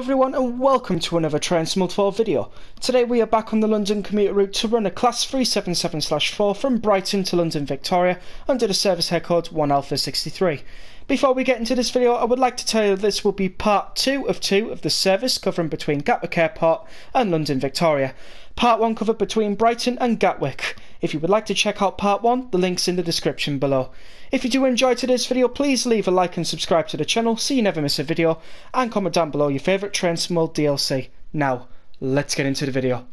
everyone and welcome to another Train Simulator video. Today we are back on the London commuter route to run a Class 377/4 from Brighton to London Victoria under the service head code 1alpha63. Before we get into this video, I would like to tell you this will be part 2 of the service covering between Gatwick Airport and London Victoria. Part 1 covered between Brighton and Gatwick. If you would like to check out part 1, the link's in the description below. If you do enjoy today's video, please leave a like and subscribe to the channel so you never miss a video, and comment down below your favourite Train Simulator DLC. Now, let's get into the video.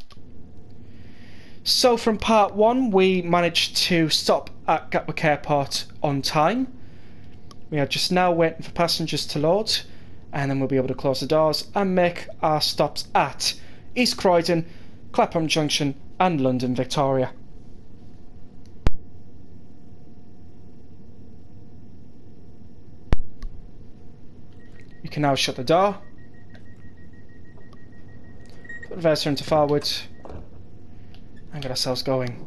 So from part 1, we managed to stop at Gatwick Airport on time. We are just now waiting for passengers to load, and then we'll be able to close the doors and make our stops at East Croydon, Clapham Junction and London Victoria. You can now shut the door, put the reverser into forward and get ourselves going.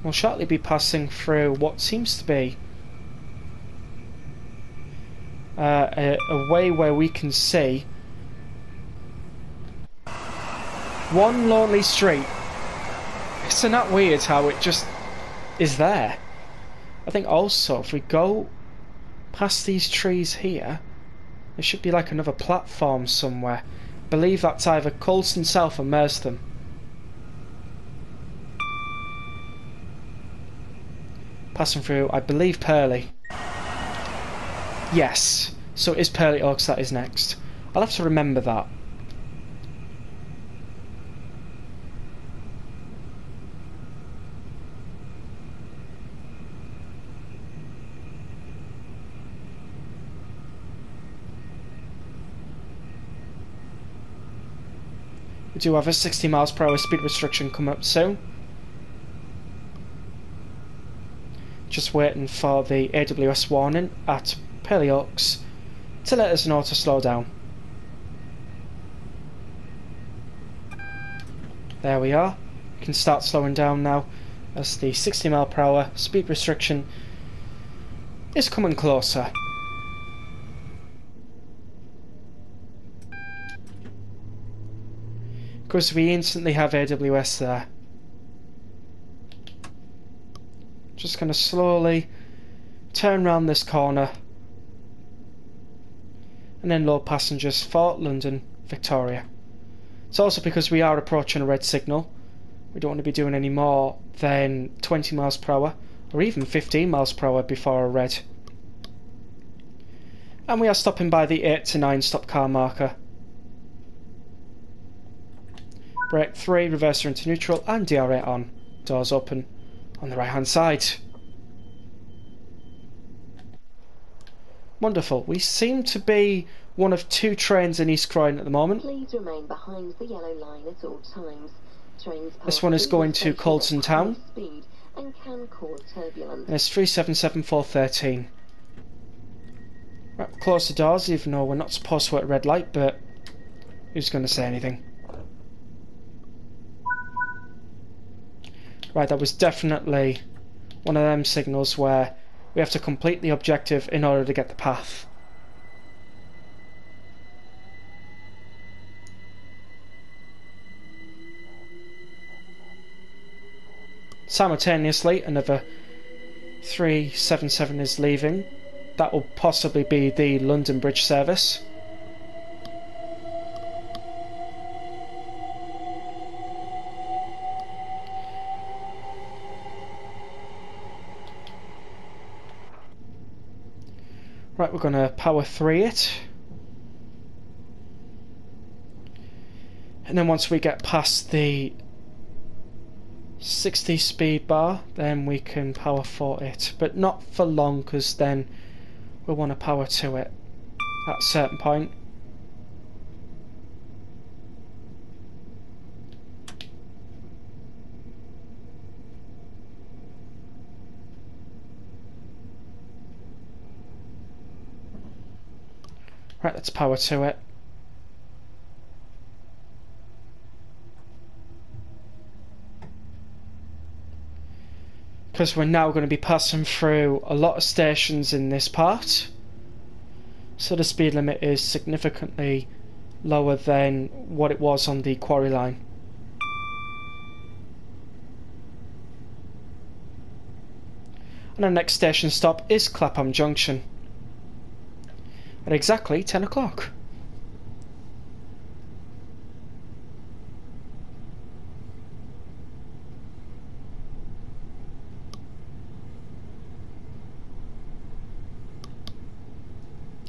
We'll shortly be passing through what seems to be a way where we can see one lonely street. Isn't that weird how it just is there? I think also if we go past these trees here, there should be like another platform somewhere. I believe that's either Colston South or Merstham. Passing through, I believe, Purley. Yes, so it is Purley Oaks that is next. I'll have to remember that. We do have a 60 miles per hour speed restriction coming up soon. Just waiting for the AWS warning at Purley Oaks to let us know to slow down. There we are. We can start slowing down now as the 60 mile per hour speed restriction is coming closer. Because we instantly have AWS there. Just going to slowly turn around this corner and then load passengers for London Victoria. It's also because we are approaching a red signal. We don't want to be doing any more than 20 miles per hour or even 15 miles per hour before a red. And we are stopping by the 8 to 9 stop car marker. Brake 3, reverser into neutral and DR8 on. Doors open on the right hand side. Wonderful. We seem to be one of 2 trains in East Croydon at the moment. Please remain behind the yellow line at all times. Trains this one is going to Colston Town. Speed and can cause turbulence. And it's 377/413. Right, we'll close the doors even though we're not supposed to at a red light, but who's going to say anything? Right, that was definitely one of them signals where we have to complete the objective in order to get the path. Simultaneously, another 377 is leaving. That will possibly be the London Bridge service. Right, we're going to power 3 it. And then once we get past the 60 speed bar, then we can power 4 it. But not for long, because then we'll want to power 2 it at a certain point. Right, let's power to it. Because we're now going to be passing through a lot of stations in this part, so the speed limit is significantly lower than what it was on the quarry line. And our next station stop is Clapham Junction at exactly 10 o'clock.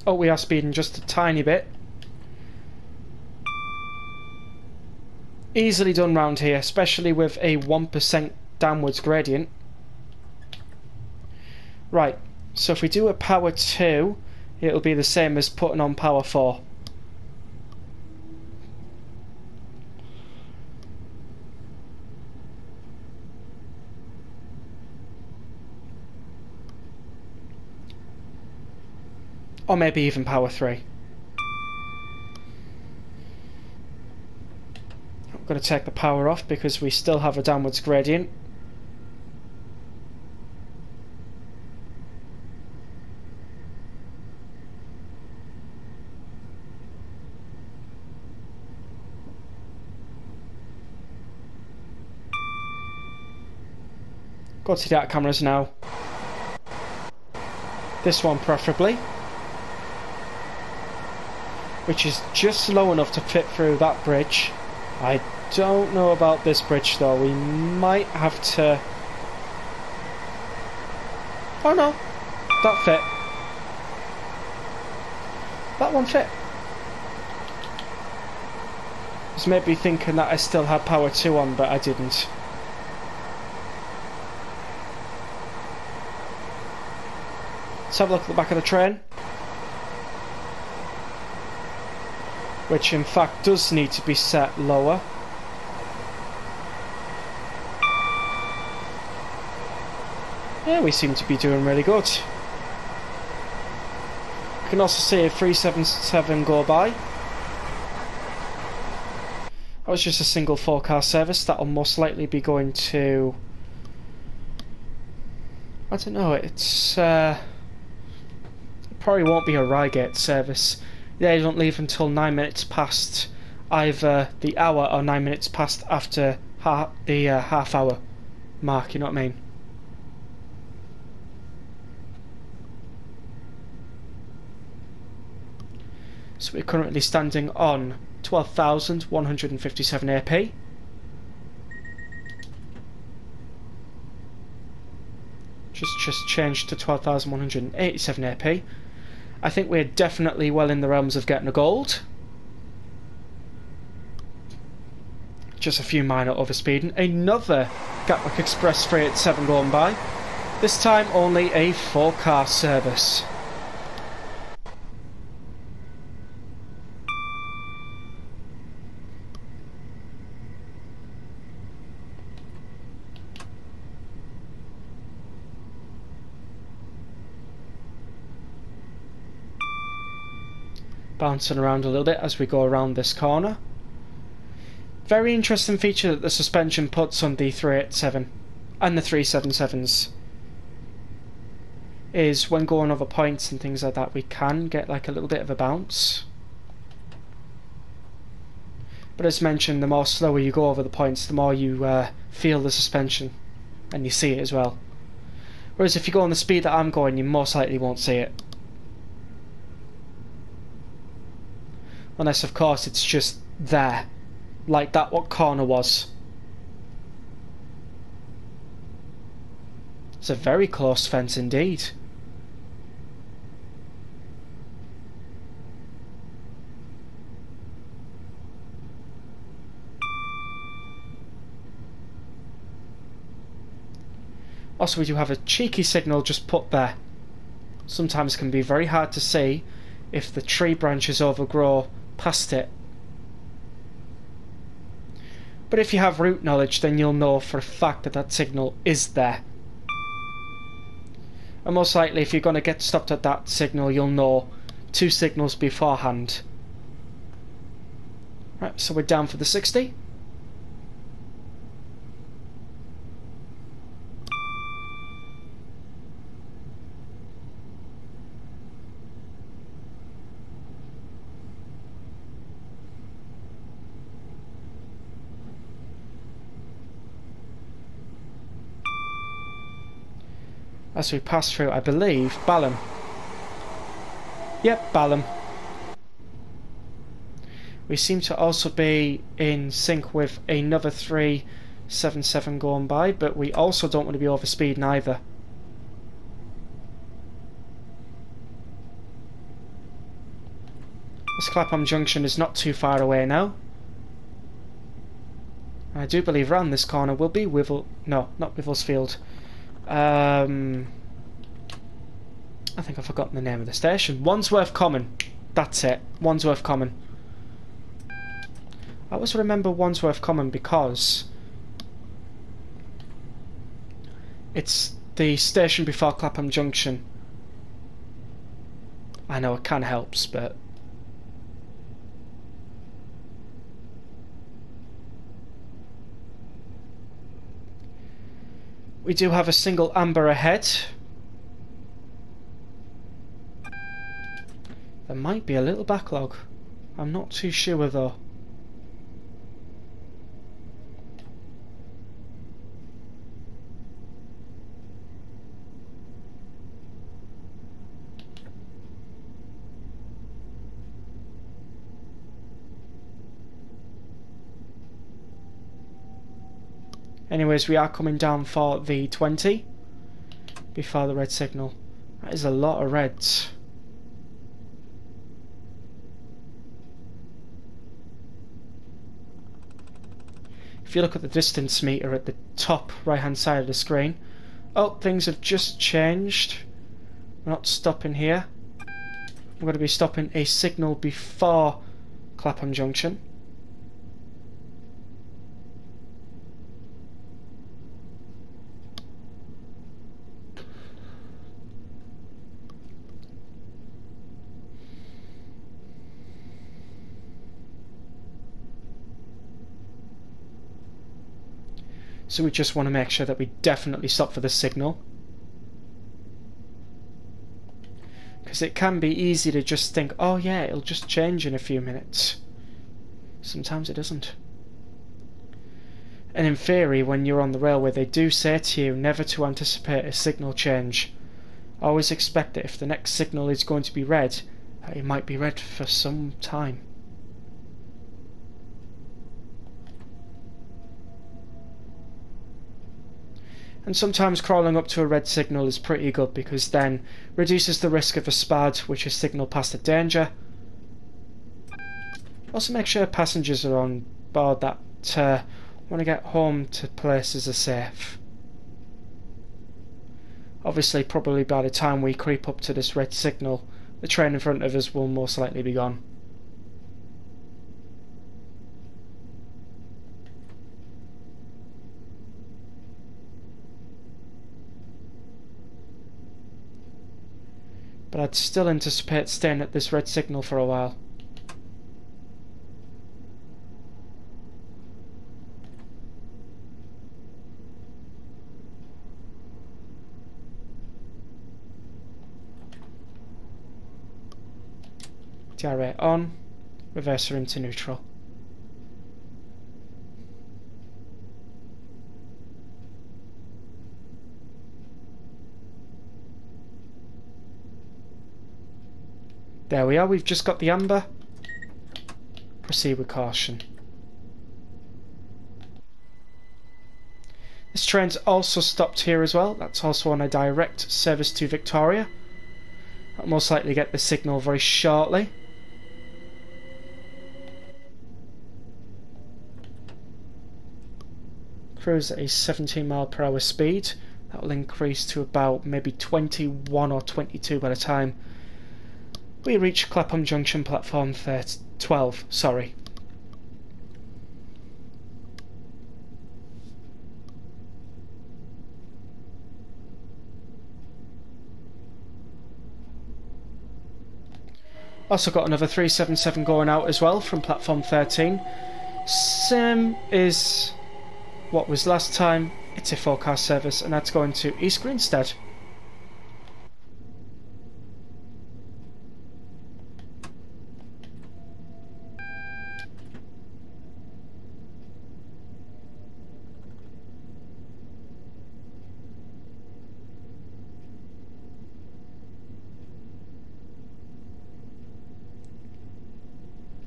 Oh, we are speeding just a tiny bit. Easily done round here, especially with a 1% downwards gradient. Right, so if we do a power 2, it'll be the same as putting on power 4. Or maybe even power 3. I'm going to take the power off because we still have a downwards gradient. Go to the data cameras now. This one preferably. Which is just low enough to fit through that bridge. I don't know about this bridge though. We might have to... Oh no, that fit. That one fit. It's maybe thinking that I still had power 2 on, but I didn't. Let's have a look at the back of the train, which in fact does need to be set lower. Yeah, we seem to be doing really good. You can also see a 377 go by. That was just a single 4-car service. That'll most likely be going to... I don't know, it's... it probably won't be a Reigate service. They don't leave until 9 minutes past either the hour or 9 minutes past after the half hour mark, you know what I mean? So we're currently standing on 12,157 AP. Just changed to 12,187 AP. I think we're definitely well in the realms of getting a gold. Just a few minor overspeeding. Another Gatwick Express 387 going by. This time only a 4-car service. Bouncing around a little bit as we go around this corner. Very interesting feature that the suspension puts on the 387 and the 377s is when going over points and things like that, we can get like a little bit of a bounce. But as mentioned, the more slower you go over the points, the more you feel the suspension and you see it as well. Whereas if you go on the speed that I'm going, you most likely won't see it. Unless, of course, it's just there. Like that what corner was. It's a very close fence indeed. Also, we do have a cheeky signal just put there. Sometimes it can be very hard to see if the tree branches overgrow past it. But if you have route knowledge, then you'll know for a fact that that signal is there. And most likely if you're going to get stopped at that signal, you'll know 2 signals beforehand. Right, so we're down for the 60. As we pass through, I believe, Balham. Yep, Balham. We seem to also be in sync with another 377 going by, but we also don't want to be overspeeding either. This Clapham Junction is not too far away now. I do believe round this corner will be no, not Wivelsfield. I think I've forgotten the name of the station. Wandsworth Common. That's it. Wandsworth Common. I always remember Wandsworth Common because it's the station before Clapham Junction. I know it kind of helps, but we do have a single amber ahead. There might be a little backlog. I'm not too sure though. Anyways, we are coming down for the 20 before the red signal. That is a lot of reds. If you look at the distance meter at the top right hand side of the screen, oh, things have just changed. We're not stopping here. We're going to be stopping a signal before Clapham Junction. So we just want to make sure that we definitely stop for the signal. Because it can be easy to just think, oh yeah, it'll just change in a few minutes. Sometimes it doesn't. And in theory, when you're on the railway, they do say to you never to anticipate a signal change. Always expect that if the next signal is going to be red, it might be red for some time. And sometimes crawling up to a red signal is pretty good because then reduces the risk of a SPAD, which is signal past a danger. Also make sure passengers are on board that want to get home to places are safe. Obviously, probably by the time we creep up to this red signal, the train in front of us will most likely be gone. But I'd still anticipate staying at this red signal for a while. DRA on, reverser into neutral. There we are, we've just got the amber. Proceed with caution. This train's also stopped here as well. That's also on a direct service to Victoria. I'll most likely get the signal very shortly. Cruise at a 17 mph speed. That will increase to about maybe 21 or 22 by the time we reach Clapham Junction platform 12, sorry. Also got another 377 going out as well from platform 13. Same is what was last time. It's a forecast service, and that's going to East Grinstead.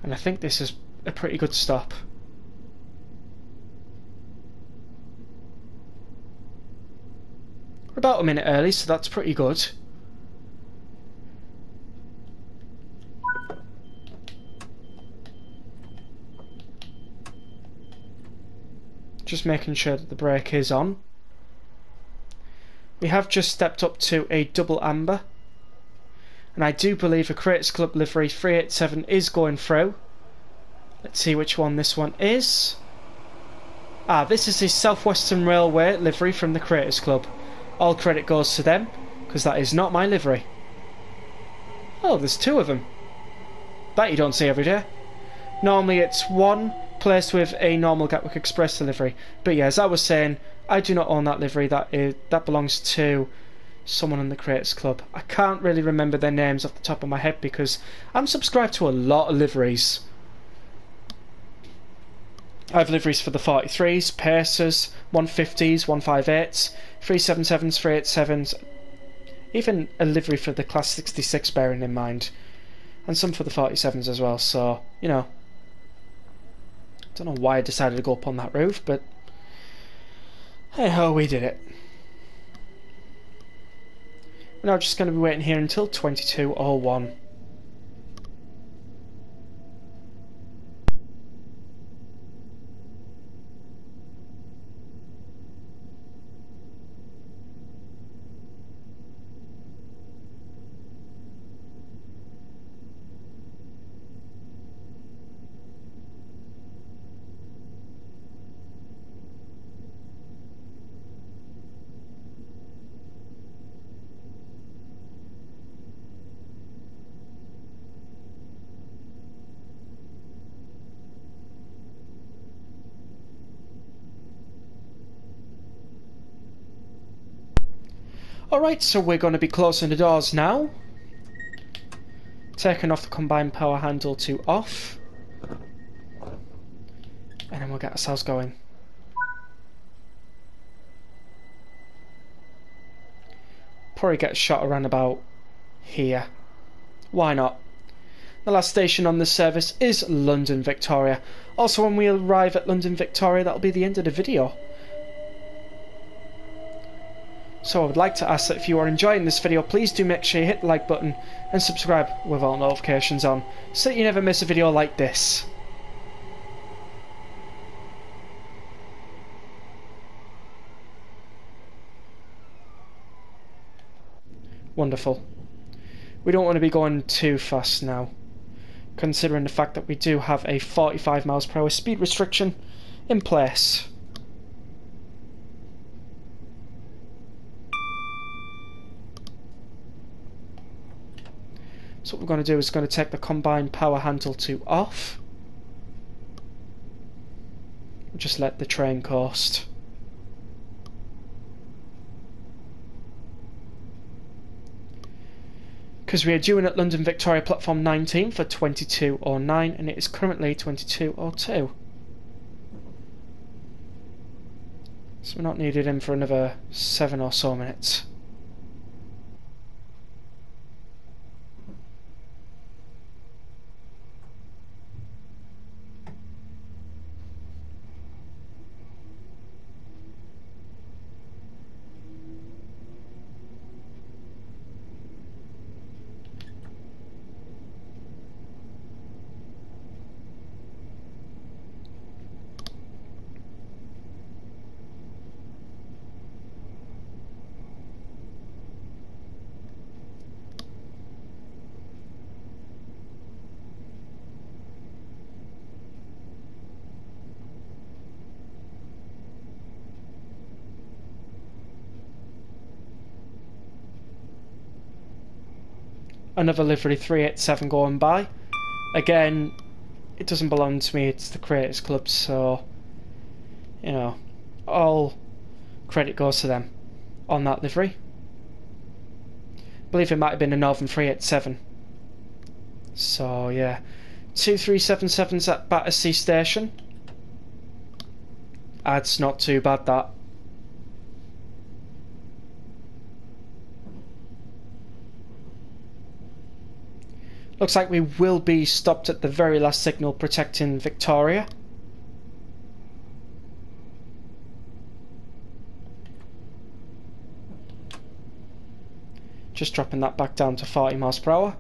And I think this is a pretty good stop. We're about a minute early, so that's pretty good. Just making sure that the brake is on. We have just stepped up to a double amber. And I do believe a Creators Club livery 387 is going through. Let's see which one this one is. Ah, this is the South Western Railway livery from the Creators Club. All credit goes to them, because that is not my livery. Oh, there's two of them. That you don't see every day. Normally it's one placed with a normal Gatwick Express livery. But yeah, as I was saying, I do not own that livery. That belongs to someone in the Creators Club. I can't really remember their names off the top of my head because I'm subscribed to a lot of liveries. I have liveries for the 43s, Pacers, 150s, 158s, 377s, 387s, even a livery for the Class 66 bearing in mind, and some for the 47s as well, so, you know, I don't know why I decided to go up on that roof, but hey ho, we did it. We're now just going to be waiting here until 22:01. Alright, so we're going to be closing the doors now. Taking off the combined power handle to off. And then we'll get ourselves going. Probably get a shot around about here. Why not? The last station on this service is London Victoria. Also, when we arrive at London Victoria, that'll be the end of the video. So I would like to ask that if you are enjoying this video, please do make sure you hit the like button and subscribe with all notifications on, so that you never miss a video like this. Wonderful. We don't want to be going too fast now, considering the fact that we do have a 45 miles per hour speed restriction in place. So what we're going to do is going to take the combined power handle to off. Just let the train coast. Because we are due in at London Victoria platform 19 for 22:09 and it is currently 22:02. So we're not needed in for another 7 or so minutes. another livery 387 going by. Again, it doesn't belong to me, it's the Creators Club, so, you know, all credit goes to them on that livery. I believe it might have been a Northern 387. So, yeah. 2377's at Battersea Station. That's not too bad, that. Looks like we will be stopped at the very last signal protecting Victoria. Just dropping that back down to 40 miles per hour.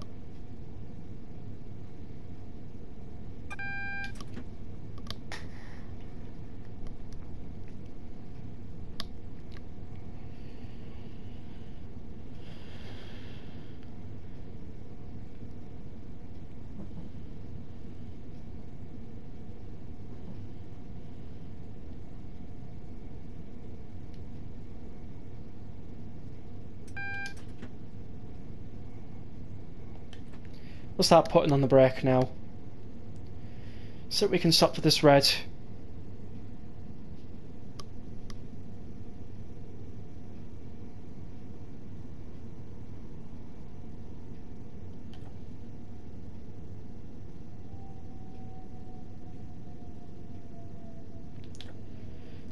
We'll start putting on the brake now, so we can stop for this red.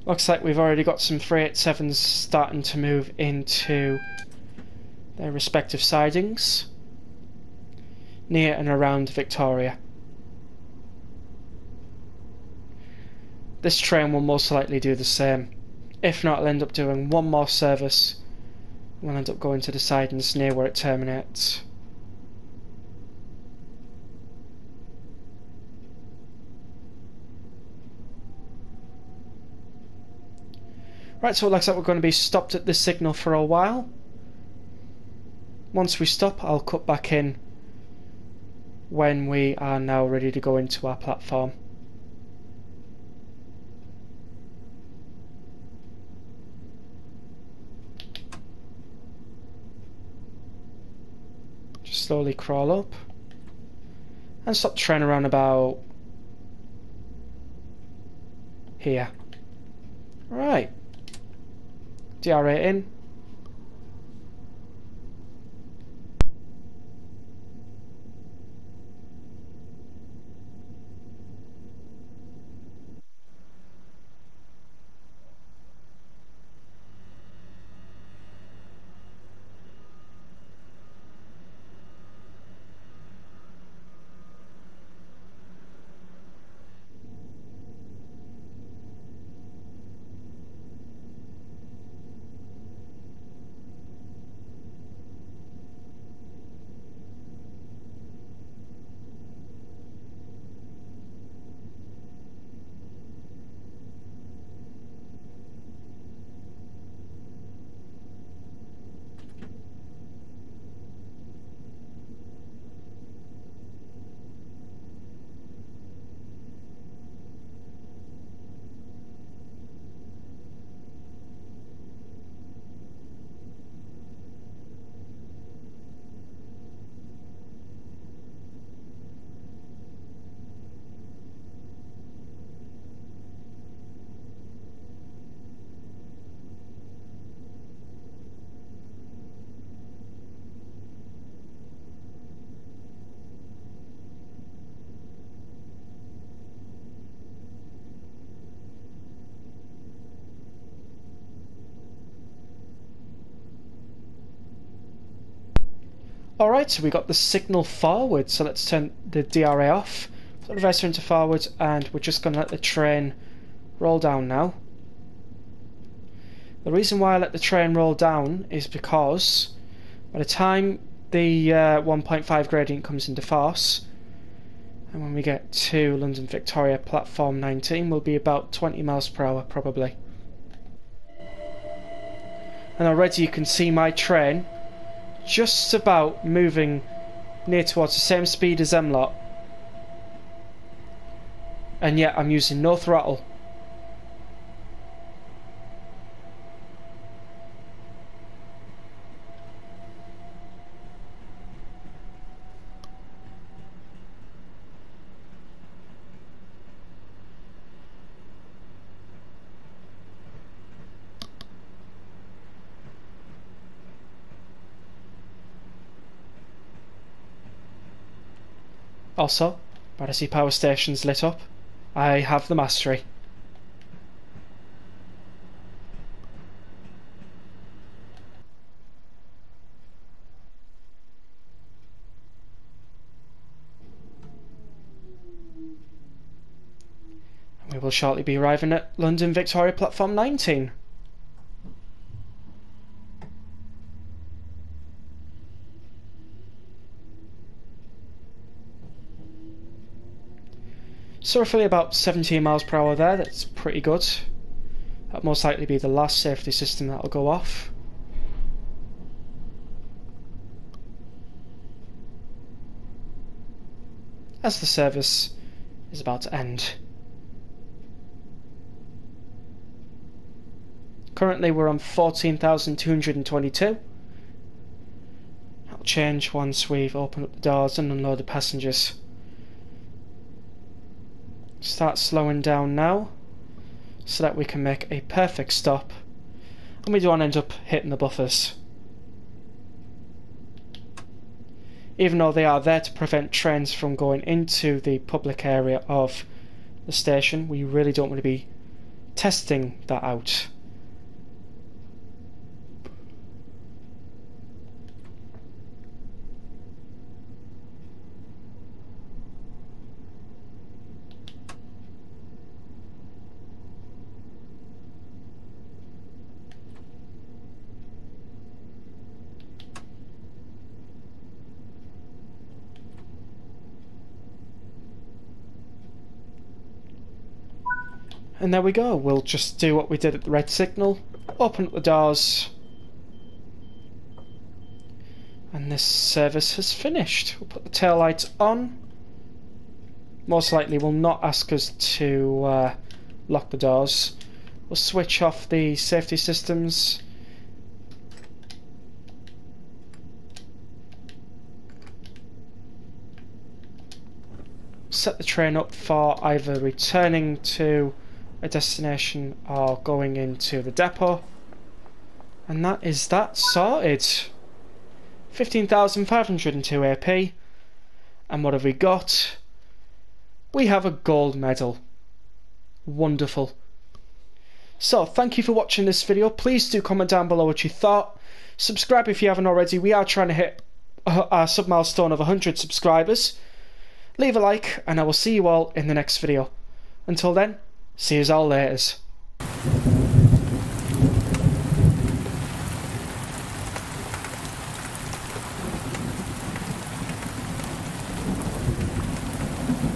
Looks like we've already got some 387s starting to move into their respective sidings near and around Victoria. This train will most likely do the same. If not, I'll end up doing one more service. We'll end up going to the sidings near where it terminates. Right, so it looks like we're going to be stopped at this signal for a while. Once we stop, I'll cut back in when we are now ready to go into our platform. Just slowly crawl up and stop the train around about here. Right, DR8 in. Alright, so we got the signal forward, so let's turn the DRA off, put the reverser into forward, and we're just going to let the train roll down now. The reason why I let the train roll down is because by the time the 1.5 gradient comes into force, and when we get to London Victoria platform 19, we'll be about 20 miles per hour probably. And already you can see my train just about moving near towards the same speed as M-Lot, and yet I'm using no throttle. Also, Battersea Power Station's lit up. I have the mastery. We will shortly be arriving at London Victoria Platform 19. So roughly about 17 miles per hour there. That's pretty good. That'll most likely be the last safety system that'll go off. As the service is about to end. Currently we're on 14,222. That'll change once we've opened up the doors and unloaded passengers. Start slowing down now so that we can make a perfect stop and we don't end up hitting the buffers. Even though they are there to prevent trains from going into the public area of the station, we really don't want to be testing that out. And there we go, we'll just do what we did at the red signal, open up the doors, and this service has finished. We'll put the tail lights on. Most likely will not ask us to lock the doors. We'll switch off the safety systems. Set the train up for either returning to a destination or going into the depot, and that is that sorted. 15,502 AP, and what have we got? We have a gold medal. Wonderful. So thank you for watching this video. Please do comment down below what you thought. Subscribe if you haven't already. We are trying to hit our sub milestone of 100 subscribers. Leave a like and I will see you all in the next video. Until then, see you all later.